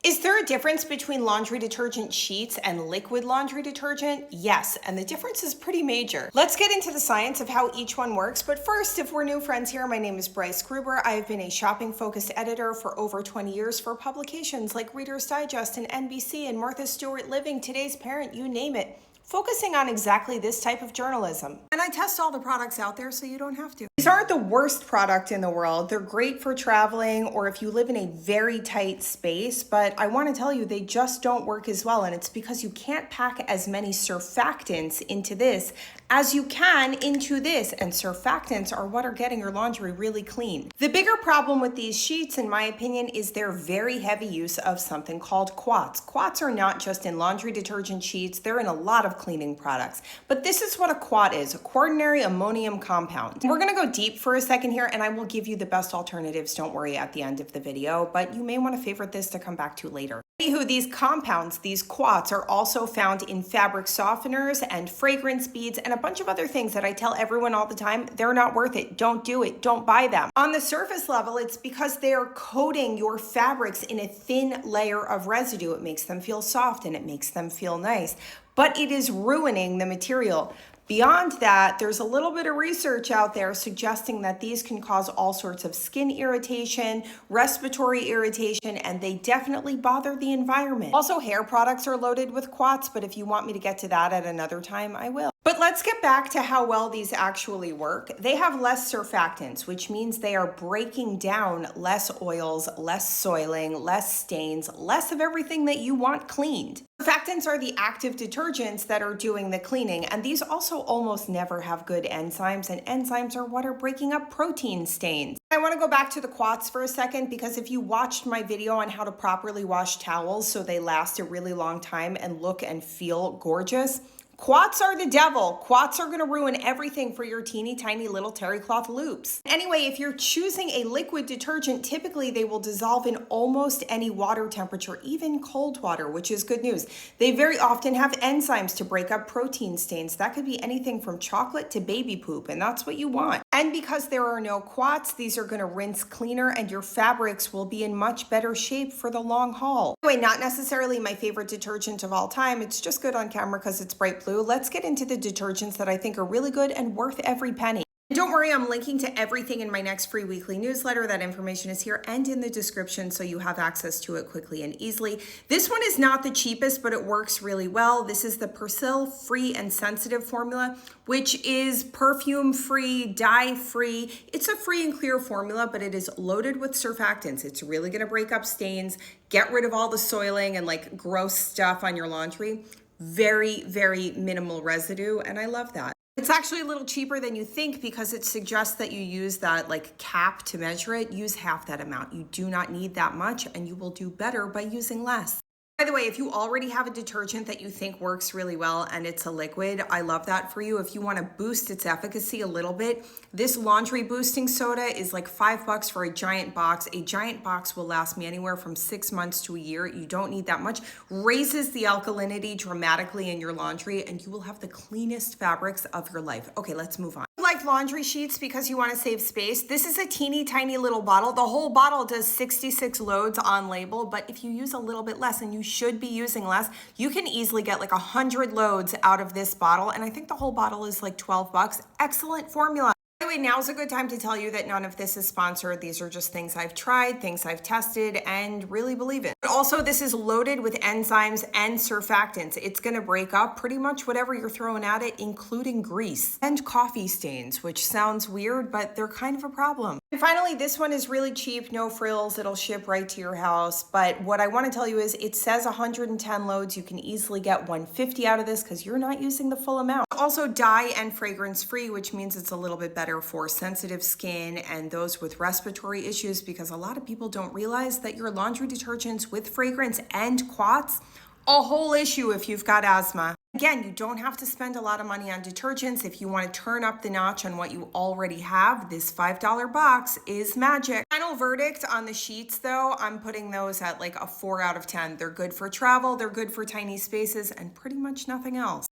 Is there a difference between laundry detergent sheets and liquid laundry detergent? Yes, and the difference is pretty major. Let's get into the science of how each one works, but first, if we're new friends here, my name is Bryce Gruber. I've been a shopping-focused editor for over 20 years for publications like Reader's Digest and NBC and Martha Stewart Living, Today's Parent, you name it, focusing on exactly this type of journalism. And I test all the products out there so you don't have to. These aren't the worst product in the world. They're great for traveling or if you live in a very tight space, but I want to tell you they just don't work as well, and it's because you can't pack as many surfactants into this as you can into this, and surfactants are what are getting your laundry really clean. The bigger problem with these sheets, in my opinion, is their very heavy use of something called quats. Quats are not just in laundry detergent sheets, they're in a lot of cleaning products. But this is what a quat is, a quaternary ammonium compound. We're gonna go deep for a second here, and I will give you the best alternatives, don't worry, at the end of the video, but you may wanna favorite this to come back to later. Anywho, these compounds, these quats, are also found in fabric softeners and fragrance beads and a bunch of other things that I tell everyone all the time, they're not worth it. Don't do it. Don't buy them. On the surface level, it's because they're coating your fabrics in a thin layer of residue. It makes them feel soft and it makes them feel nice, but it is ruining the material. Beyond that, there's a little bit of research out there suggesting that these can cause all sorts of skin irritation, respiratory irritation, and they definitely bother the environment. Also, hair products are loaded with quats, but if you want me to get to that at another time, I will. But let's get back to how well these actually work. They have less surfactants, which means they are breaking down less oils, less soiling, less stains, less of everything that you want cleaned. Surfactants are the active detergents that are doing the cleaning, and these also almost never have good enzymes, and enzymes are what are breaking up protein stains. I want to go back to the quats for a second because if you watched my video on how to properly wash towels so they last a really long time and look and feel gorgeous, quats are the devil. Quats are going to ruin everything for your teeny tiny little terry cloth loops. Anyway, if you're choosing a liquid detergent, typically they will dissolve in almost any water temperature, even cold water, which is good news. They very often have enzymes to break up protein stains. That could be anything from chocolate to baby poop, and that's what you want. And because there are no quats, these are going to rinse cleaner and your fabrics will be in much better shape for the long haul. Anyway, not necessarily my favorite detergent of all time. It's just good on camera because it's bright blue. Let's get into the detergents that I think are really good and worth every penny. Don't worry, I'm linking to everything in my next free weekly newsletter. That information is here and in the description so you have access to it quickly and easily. This one is not the cheapest, but it works really well. This is the Persil Free and Sensitive formula, which is perfume-free, dye-free. It's a free and clear formula, but it is loaded with surfactants. It's really gonna break up stains, get rid of all the soiling and like gross stuff on your laundry. Very, very minimal residue, and I love that. It's actually a little cheaper than you think because it suggests that you use that like cap to measure it. Use half that amount. You do not need that much, and you will do better by using less. By the way, if you already have a detergent that you think works really well and it's a liquid, I love that for you. If you want to boost its efficacy a little bit, this laundry boosting soda is like $5 for a giant box. A giant box will last me anywhere from 6 months to a year. You don't need that much. Raises the alkalinity dramatically in your laundry and you will have the cleanest fabrics of your life. Okay, let's move on. Like laundry sheets because you want to save space. This is a teeny tiny little bottle. The whole bottle does 66 loads on label, but if you use a little bit less, and you should be using less, you can easily get like 100 loads out of this bottle, and I think the whole bottle is like $12. Excellent formula. By the way, now's a good time to tell you that none of this is sponsored. These are just things I've tried, things I've tested, and really believe in. But also, this is loaded with enzymes and surfactants. It's gonna break up pretty much whatever you're throwing at it, including grease and coffee stains, which sounds weird, but they're kind of a problem. And finally, this one is really cheap, no frills. It'll ship right to your house. But what I wanna tell you is it says 110 loads. You can easily get 150 out of this because you're not using the full amount. Also dye and fragrance free, which means it's a little bit better for sensitive skin and those with respiratory issues, because a lot of people don't realize that your laundry detergents with fragrance and quats, a whole issue if you've got asthma. Again, you don't have to spend a lot of money on detergents. If you want to turn up the notch on what you already have, this $5 box is magic. Final verdict on the sheets though, I'm putting those at like a 4 out of 10. They're good for travel, they're good for tiny spaces, and pretty much nothing else.